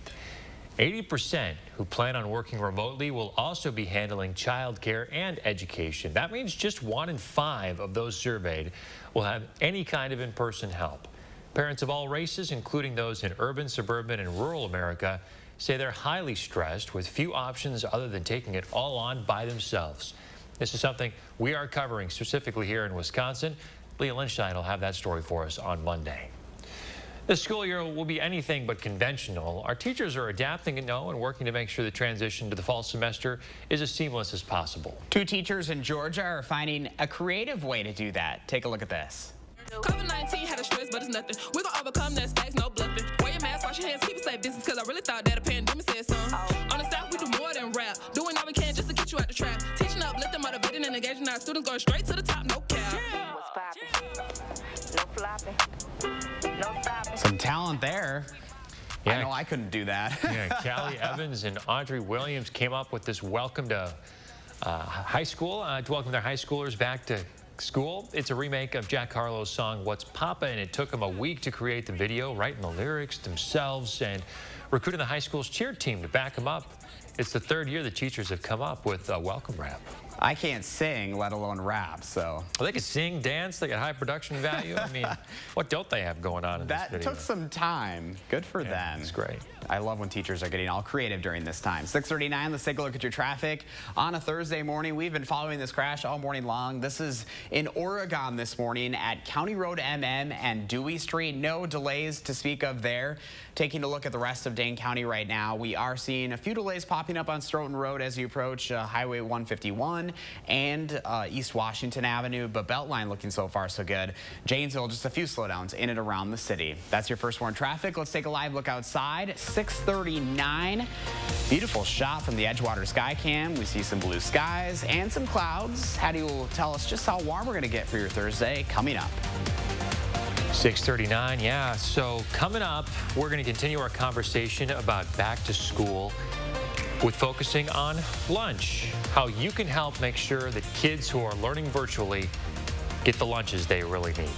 80% who plan on working remotely will also be handling childcare and education. That means just 1 in 5 of those surveyed will have any kind of in-person help. Parents of all races, including those in urban, suburban, and rural America, say they're highly stressed with few options other than taking it all on by themselves. This is something we are covering specifically here in Wisconsin. Leah Lynchstein will have that story for us on Monday. The school year will be anything but conventional. Our teachers are adapting and working to make sure the transition to the fall semester is as seamless as possible. 2 teachers in Georgia are finding a creative way to do that. Take a look at this. COVID-19 had a stress, but it's nothing. We're gonna overcome that space, no bluffing. Wear your mask, wash your hands, keep it safe distance, because I really thought that a pandemic said something. On the South, we do more than rap. Doing all we can just to get you out the trap. Teaching up, lifting, motivating, and engaging our students, going straight to the top, no cap. No flopping. No stopping. Some talent there. Yeah. I know I couldn't do that. Yeah, Callie Evans and Audrey Williams came up with this welcome to high school, to welcome their high schoolers back to school. It's a remake of Jack Harlow's song, What's Papa? And it took them a week to create the video, writing the lyrics themselves, and recruiting the high school's cheer team to back them up. It's the 3rd year the teachers have come up with a welcome rap. I can't sing, let alone rap, so. Well, they can sing, dance, they got high production value. I mean, what don't they have going on in this video? That took some time. Good for them. That's great. I love when teachers are getting all creative during this time. 6:39, let's take a look at your traffic. On a Thursday morning, we've been following this crash all morning long. This is in Oregon this morning at County Road MM and Dewey Street. No delays to speak of there. Taking a look at the rest of Dane County right now, we are seeing a few delays popping up on Stoughton Road as you approach Highway 151 and East Washington Avenue, but Beltline looking so far so good. Janesville, just a few slowdowns in and around the city. That's your first warn traffic. Let's take a live look outside. 6:39. Beautiful shot from the Edgewater Skycam. We see some blue skies and some clouds. Hattie will tell us just how warm we're going to get for your Thursday coming up. 6:39, yeah. So coming up, we're going to continue our conversation about back to school with focusing on lunch, how you can help make sure that kids who are learning virtually get the lunches they really need.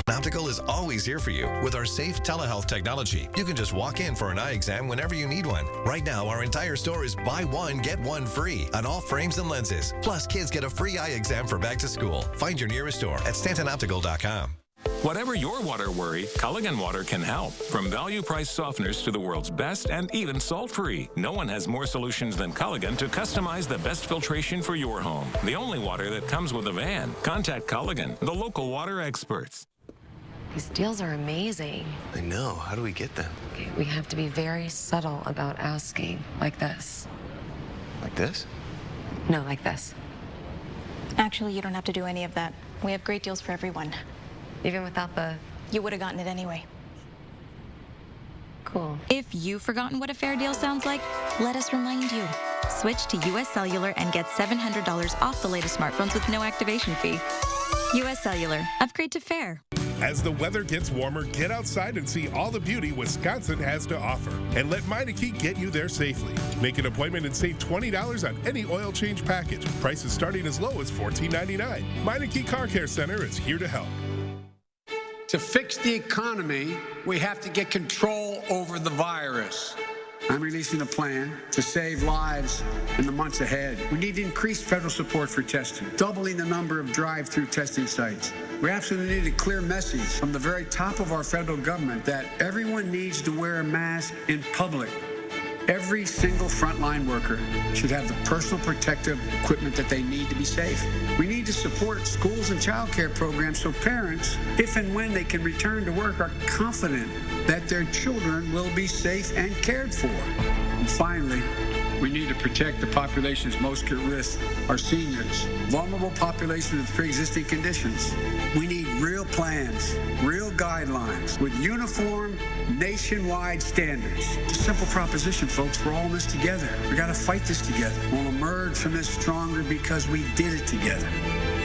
Optical is always here for you with our safe telehealth technology. You can just walk in for an eye exam whenever you need one. Right now, our entire store is buy one, get one free on all frames and lenses. Plus, kids get a free eye exam for back to school. Find your nearest store at StantonOptical.com. Whatever your water worry, Culligan Water can help. From value-priced softeners to the world's best and even salt-free. No one has more solutions than Culligan to customize the best filtration for your home. The only water that comes with a van. Contact Culligan, the local water experts. These deals are amazing. I know. How do we get them? Okay, we have to be very subtle about asking, like this. Like this? No, like this. Actually, you don't have to do any of that. We have great deals for everyone. Even without the... You would have gotten it anyway. Cool. If you've forgotten what a fair deal sounds like, let us remind you. Switch to US Cellular and get $700 off the latest smartphones with no activation fee. US Cellular. Upgrade to fair. As the weather gets warmer, get outside and see all the beauty Wisconsin has to offer. And let Meineke get you there safely. Make an appointment and save $20 on any oil change package. Prices starting as low as $14.99. Meineke Car Care Center is here to help. To fix the economy, we have to get control over the virus. I'm releasing a plan to save lives in the months ahead. We need increased federal support for testing, doubling the number of drive-through testing sites. We absolutely need a clear message from the very top of our federal government that everyone needs to wear a mask in public. Every single frontline worker should have the personal protective equipment that they need to be safe. We need to support schools and child care programs so parents, if and when they can return to work, are confident that their children will be safe and cared for. And finally, we need to protect the populations most at risk, our seniors, vulnerable populations with pre-existing conditions. We need real plans, real guidelines with uniform nationwide standards. It's a simple proposition, folks. We're all in this together. We got to fight this together. We'll emerge from this stronger because we did it together.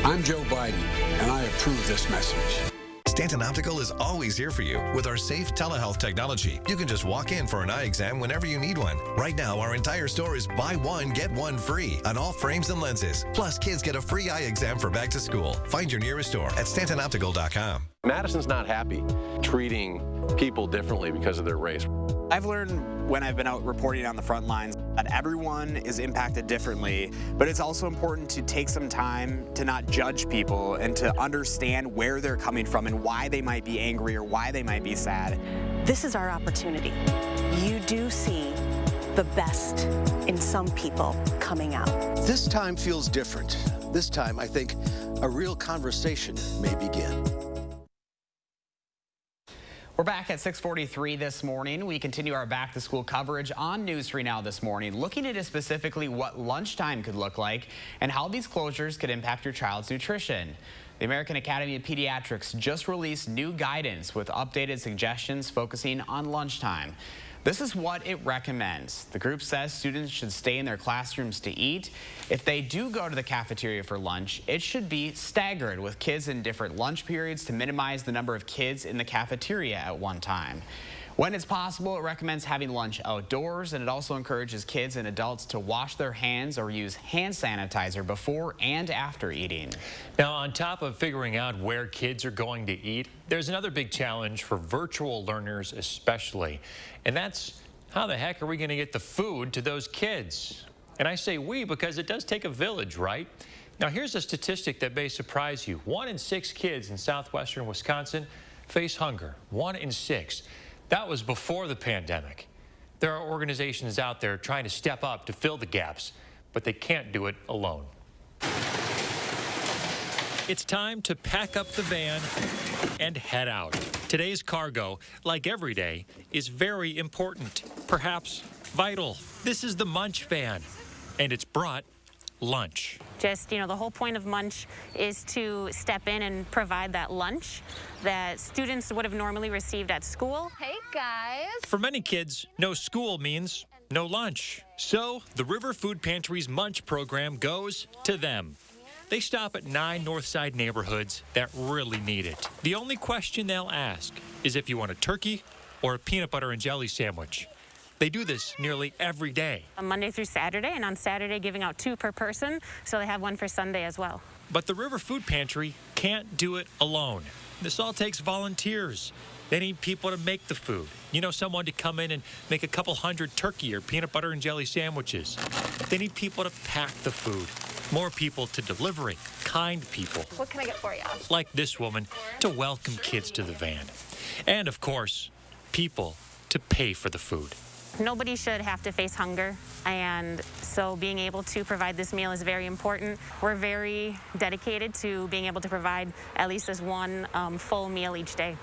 I'm Joe Biden, and I approve this message. Stanton Optical is always here for you with our safe telehealth technology. You can just walk in for an eye exam whenever you need one. Right now, our entire store is buy one, get one free on all frames and lenses. Plus, kids get a free eye exam for back to school. Find your nearest store at StantonOptical.com. Madison's not happy treating people differently because of their race. I've learned when I've been out reporting on the front lines that everyone is impacted differently, but it's also important to take some time to not judge people and to understand where they're coming from and why they might be angry or why they might be sad. This is our opportunity. You do see the best in some people coming out. This time feels different. This time, I think a real conversation may begin. We're back at 6:43 this morning. We continue our back-to-school coverage on News 3 Now this morning, looking into specifically what lunchtime could look like and how these closures could impact your child's nutrition. The American Academy of Pediatrics just released new guidance with updated suggestions focusing on lunchtime. This is what it recommends. The group says students should stay in their classrooms to eat. If they do go to the cafeteria for lunch, it should be staggered with kids in different lunch periods to minimize the number of kids in the cafeteria at one time. When it's possible, it recommends having lunch outdoors, and it also encourages kids and adults to wash their hands or use hand sanitizer before and after eating. Now, on top of figuring out where kids are going to eat, there's another big challenge for virtual learners especially, and that's how the heck are we going to get the food to those kids? And I say we because it does take a village, right? Now, here's a statistic that may surprise you. 1 in 6 kids in southwestern Wisconsin face hunger. 1 in 6. That was before the pandemic. There are organizations out there trying to step up to fill the gaps, but they can't do it alone. It's time to pack up the van and head out. Today's cargo, like every day, is very important, perhaps vital. This is the Munch van, and it's brought lunch. Just, the whole point of Munch is to step in and provide that lunch that students would have normally received at school. Hey, guys. For many kids, no school means no lunch. So the River Food Pantry's Munch program goes to them. They stop at 9 Northside neighborhoods that really need it. The only question they'll ask is if you want a turkey or a peanut butter and jelly sandwich. They do this nearly every day. Monday through Saturday, and on Saturday giving out 2 per person, so they have 1 for Sunday as well. But the River Food Pantry can't do it alone. This all takes volunteers. They need people to make the food. Someone to come in and make a couple hundred turkey or peanut butter and jelly sandwiches. They need people to pack the food. More people to deliver it. Kind people. What can I get for you? Like this woman to welcome kids to the van. And of course, people to pay for the food. Nobody should have to face hunger, and so being able to provide this meal is very important. We're very dedicated to being able to provide at least this one full meal each day.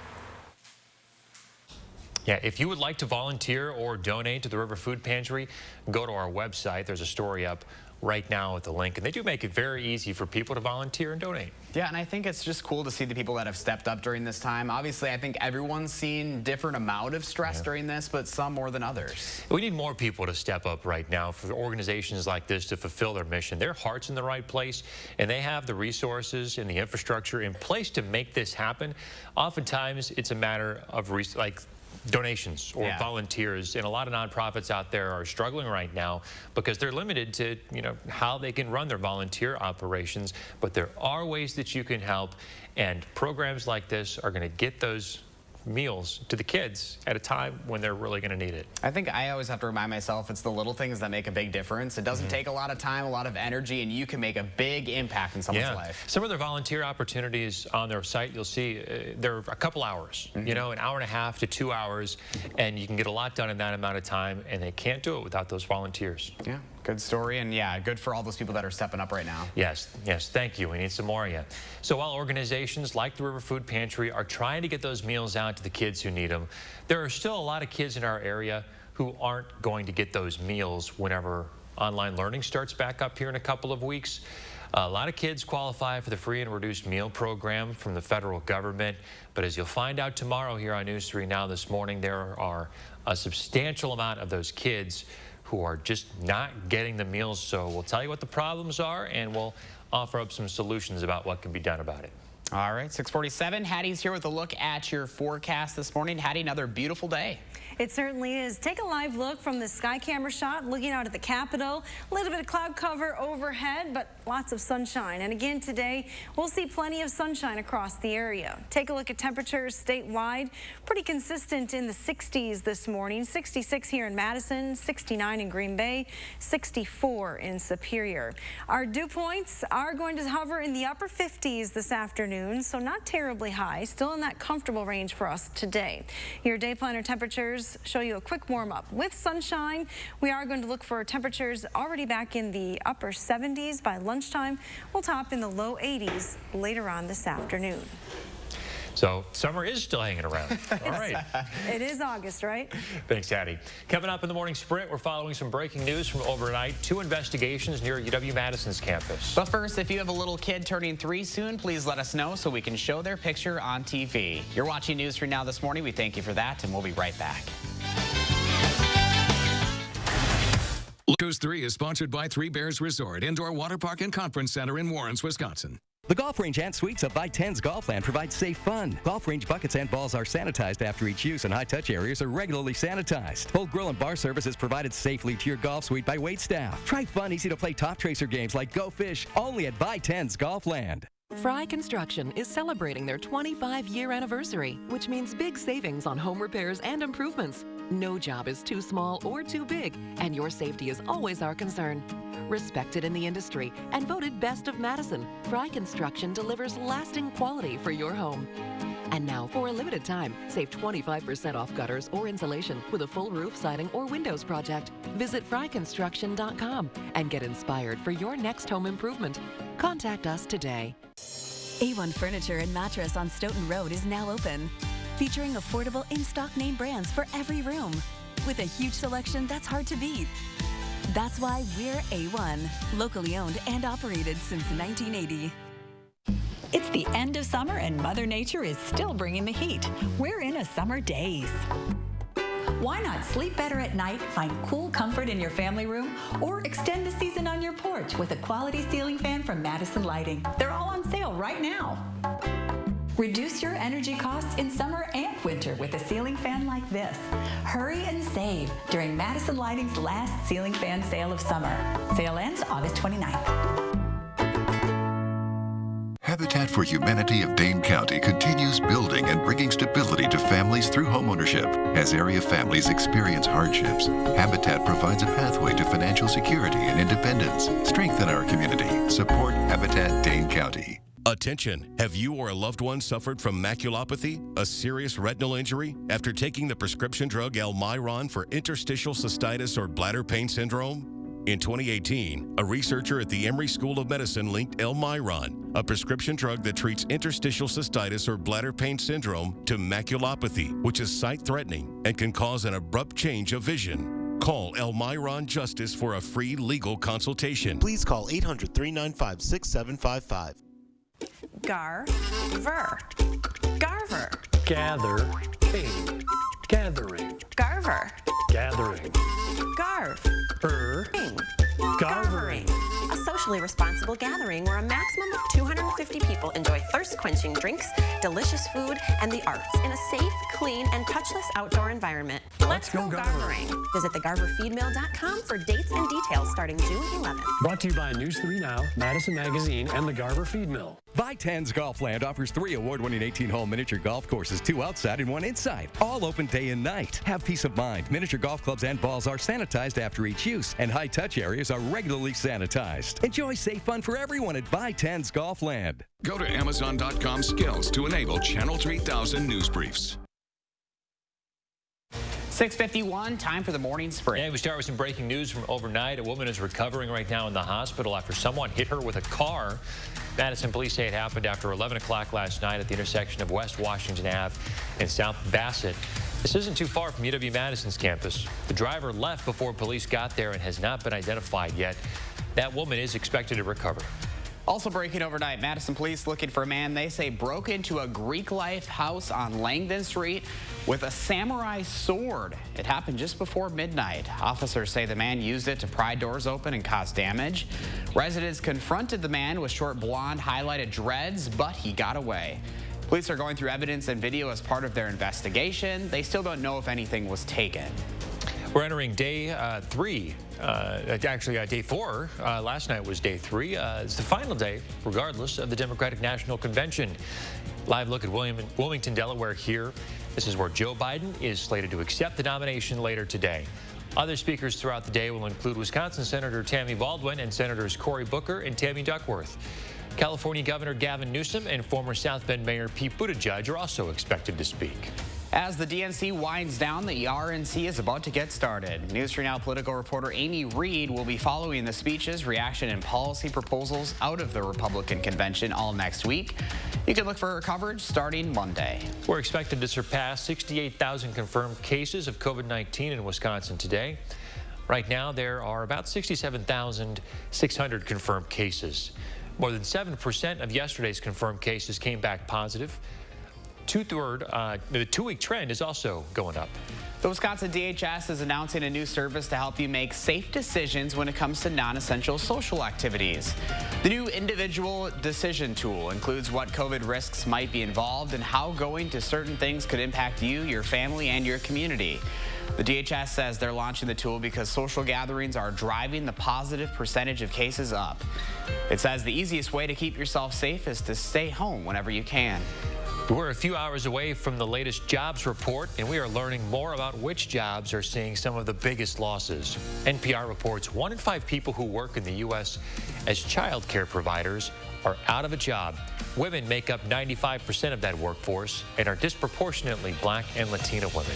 Yeah, if you would like to volunteer or donate to the River Food Pantry, go to our website. There's a story up right now with the link, and they do make it very easy for people to volunteer and donate. Yeah, and I think it's just cool to see the people that have stepped up during this time. Obviously, I think everyone's seen different amount of stress during this, but some more than others. We need more people to step up right now for organizations like this to fulfill their mission. Their heart's in the right place, and they have the resources and the infrastructure in place to make this happen. Oftentimes, it's a matter of donations or volunteers, and a lot of nonprofits out there are struggling right now because they're limited to how they can run their volunteer operations. But there are ways that you can help, and programs like this are going to get those meals to the kids at a time when they're really going to need it. I think I always have to remind myself it's the little things that make a big difference. It doesn't take a lot of time, a lot of energy, and you can make a big impact in someone's life. Some of their volunteer opportunities on their site, you'll see they're a couple hours, an hour and a half to 2 hours, and you can get a lot done in that amount of time, and they can't do it without those volunteers. Yeah, good story, and yeah, good for all those people that are stepping up right now. Yes, thank you. We need some more of you. So while organizations like the River Food Pantry are trying to get those meals out to the kids who need them, there are still a lot of kids in our area who aren't going to get those meals whenever online learning starts back up here in a couple of weeks. A lot of kids qualify for the free and reduced meal program from the federal government, but as you'll find out tomorrow here on News 3 Now this morning, there are a substantial amount of those kids who are just not getting the meals. So we'll tell you what the problems are, and we'll offer up some solutions about what can be done about it. All right, 6:47. Hattie's here with a look at your forecast this morning. Hattie, another beautiful day. It certainly is. Take a live look from the sky camera shot, looking out at the Capitol. A little bit of cloud cover overhead, but lots of sunshine. And again today, we'll see plenty of sunshine across the area. Take a look at temperatures statewide. Pretty consistent in the 60s this morning. 66 here in Madison, 69 in Green Bay, 64 in Superior. Our dew points are going to hover in the upper 50s this afternoon, so not terribly high. Still in that comfortable range for us today. Your day planner temperatures just show you a quick warm-up. With sunshine, we are going to look for temperatures already back in the upper 70s by lunchtime. We'll top in the low 80s later on this afternoon. So summer is still hanging around. All right. It is August, right? Thanks, Hattie. Coming up in the morning sprint, we're following some breaking news from overnight. 2 investigations near UW-Madison's campus. But first, if you have a little kid turning 3 soon, please let us know so we can show their picture on TV. You're watching News 3 Now this morning. We thank you for that, and we'll be right back. News 3 is sponsored by Three Bears Resort, Indoor Water Park and Conference Center in Warrens, Wisconsin. The golf range and suites of VITENSE GOLFLAND provide safe fun. Golf range buckets and balls are sanitized after each use, and high-touch areas are regularly sanitized. Full grill and bar service is provided safely to your golf suite by wait staff. Try fun, easy-to-play top tracer games like Go Fish, only at VITENSE GOLFLAND. Fry Construction is celebrating their 25-year anniversary, which means big savings on home repairs and improvements. No job is too small or too big, and your safety is always our concern. Respected in the industry and voted Best of Madison, Fry Construction delivers lasting quality for your home. And now, for a limited time, save 25% off gutters or insulation with a full roof, siding, or windows project. Visit fryconstruction.com and get inspired for your next home improvement. Contact us today. A1 Furniture and Mattress on Stoughton Road is now open, featuring affordable in-stock name brands for every room, with a huge selection that's hard to beat. That's why we're A1, locally owned and operated since 1980. It's the end of summer and Mother Nature is still bringing the heat. We're in a summer daze. Why not sleep better at night, find cool comfort in your family room, or extend the season on your porch with a quality ceiling fan from Madison Lighting? They're all on sale right now. Reduce your energy costs in summer and winter with a ceiling fan like this. Hurry and save during Madison Lighting's last ceiling fan sale of summer. Sale ends August 29th. Habitat for Humanity of Dane County continues building and bringing stability to families through homeownership. As area families experience hardships, Habitat provides a pathway to financial security and independence. Strengthen our community. Support Habitat Dane County. Attention! Have you or a loved one suffered from maculopathy, a serious retinal injury, after taking the prescription drug Elmiron for interstitial cystitis or bladder pain syndrome? In 2018, a researcher at the Emory School of Medicine linked Elmiron, a prescription drug that treats interstitial cystitis or bladder pain syndrome, to maculopathy, which is sight-threatening and can cause an abrupt change of vision. Call Elmiron Justice for a free legal consultation. Please call 800-395-6755. Garver. Garver. Gather. Ing. Gathering. Garver. Gathering. Garv. Garvering. A socially responsible gathering where a maximum of 250 people enjoy thirst-quenching drinks, delicious food, and the arts in a safe, clean, and touchless outdoor environment. Let's go garvering. Visit thegarverfeedmill.com for dates and details starting June 11th. Brought to you by News 3 Now, Madison Magazine, and the Garver Feed Mill. VITENSE GOLFLAND offers 3 award-winning 18-hole miniature golf courses, 2 outside and 1 inside, all open day and night. Have peace of mind. Miniature golf clubs and balls are sanitized after each use, and high-touch areas are regularly sanitized. Enjoy safe fun for everyone at VITENSE GOLFLAND. Go to Amazon.com skills to enable Channel 3000 news briefs. 6:51, time for the morning sprint. And we start with some breaking news from overnight. A woman is recovering right now in the hospital after someone hit her with a car. Madison police say it happened after 11 o'clock last night at the intersection of West Washington Ave and South Bassett. This isn't too far from UW-Madison's campus. The driver left before police got there and has not been identified yet. That woman is expected to recover. Also breaking overnight, Madison police looking for a man they say broke into a Greek life house on Langdon Street with a samurai sword. It happened just before midnight. Officers say the man used it to pry doors open and cause damage. Residents confronted the man with short blonde highlighted dreads, but he got away. Police are going through evidence and video as part of their investigation. They still don't know if anything was taken. We're entering day 3. Day 4. Last night was day 3. It's the final day, regardless, of the Democratic National Convention. Live look at Wilmington, Delaware here. This is where Joe Biden is slated to accept the nomination later today. Other speakers throughout the day will include Wisconsin Senator Tammy Baldwin and Senators Cory Booker and Tammy Duckworth. California Governor Gavin Newsom and former South Bend Mayor Pete Buttigieg are also expected to speak. As the DNC winds down, the RNC is about to get started. News 3 Now political reporter Amy Reed will be following the speeches, reaction, and policy proposals out of the Republican convention all next week. You can look for her coverage starting Monday. We're expected to surpass 68,000 confirmed cases of COVID-19 in Wisconsin today. Right now, there are about 67,600 confirmed cases. More than 7% of yesterday's confirmed cases came back positive. The two-week trend is also going up. The Wisconsin DHS is announcing a new service to help you make safe decisions when it comes to non-essential social activities. The new individual decision tool includes what COVID risks might be involved and how going to certain things could impact you, your family, and your community. The DHS says they're launching the tool because social gatherings are driving the positive percentage of cases up. It says the easiest way to keep yourself safe is to stay home whenever you can. We're a few hours away from the latest jobs report, and we are learning more about which jobs are seeing some of the biggest losses. NPR reports 1 in 5 people who work in the U.S. as child care providers are out of a job. Women make up 95% of that workforce and are disproportionately Black and Latina women.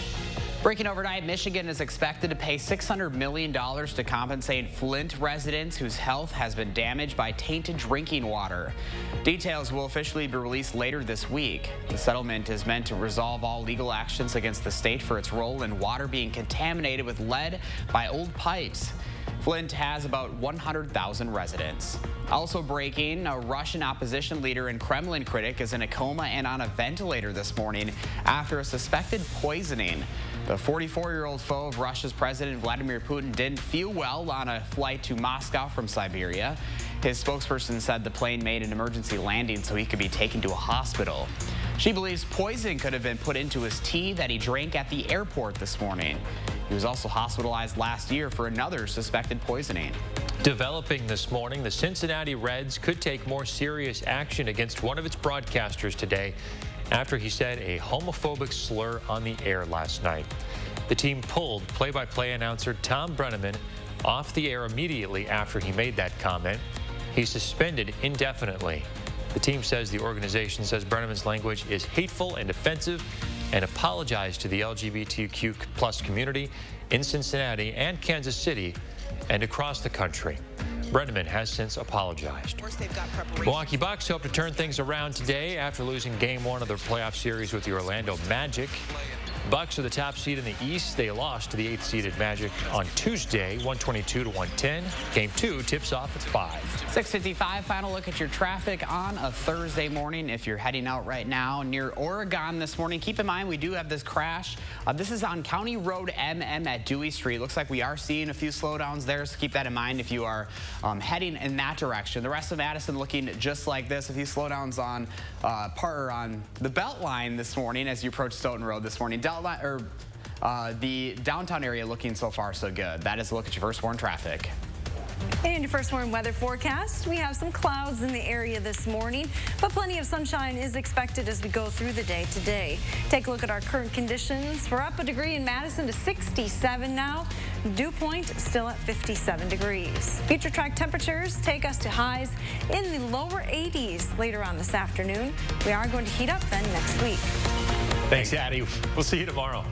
Breaking overnight, Michigan is expected to pay $600 million to compensate Flint residents whose health has been damaged by tainted drinking water. Details will officially be released later this week. The settlement is meant to resolve all legal actions against the state for its role in water being contaminated with lead by old pipes. Flint has about 100,000 residents. Also breaking, a Russian opposition leader and Kremlin critic is in a coma and on a ventilator this morning after a suspected poisoning. The 44-year-old foe of Russia's President Vladimir Putin didn't feel well on a flight to Moscow from Siberia. His spokesperson said the plane made an emergency landing so he could be taken to a hospital. She believes poison could have been put into his tea that he drank at the airport this morning. He was also hospitalized last year for another suspected poisoning. Developing this morning, the Cincinnati Reds could take more serious action against one of its broadcasters today after he said a homophobic slur on the air last night. The team pulled play-by-play announcer Tom Brenneman off the air immediately after he made that comment. He's suspended indefinitely. The team says the organization says Brenneman's language is hateful and offensive and apologized to the LGBTQ plus community in Cincinnati and Kansas City and across the country. Brenneman has since apologized. Milwaukee Bucks hope to turn things around today after losing Game 1 of their playoff series with the Orlando Magic. Bucks are the top seed in the East. They lost to the 8th-seeded Magic on Tuesday, 122-110. Game 2 tips off at 5. 6:55, final look at your traffic on a Thursday morning. If you're heading out right now near Oregon this morning, keep in mind we do have this crash. This is on County Road MM at Dewey Street. Looks like we are seeing a few slowdowns there, so keep that in mind if you are heading in that direction. The rest of Madison looking just like this. A few slowdowns on on the Beltline this morning as you approach Stoughton Road this morning. The downtown area looking so far so good. That is a look at your first warn traffic. And your first warn weather forecast, we have some clouds in the area this morning, but plenty of sunshine is expected as we go through the day today. Take a look at our current conditions. We're up a degree in Madison to 67 now. Dew point still at 57 degrees. Future track temperatures take us to highs in the lower 80s later on this afternoon. We are going to heat up then next week. Thanks, Addie. We'll see you tomorrow.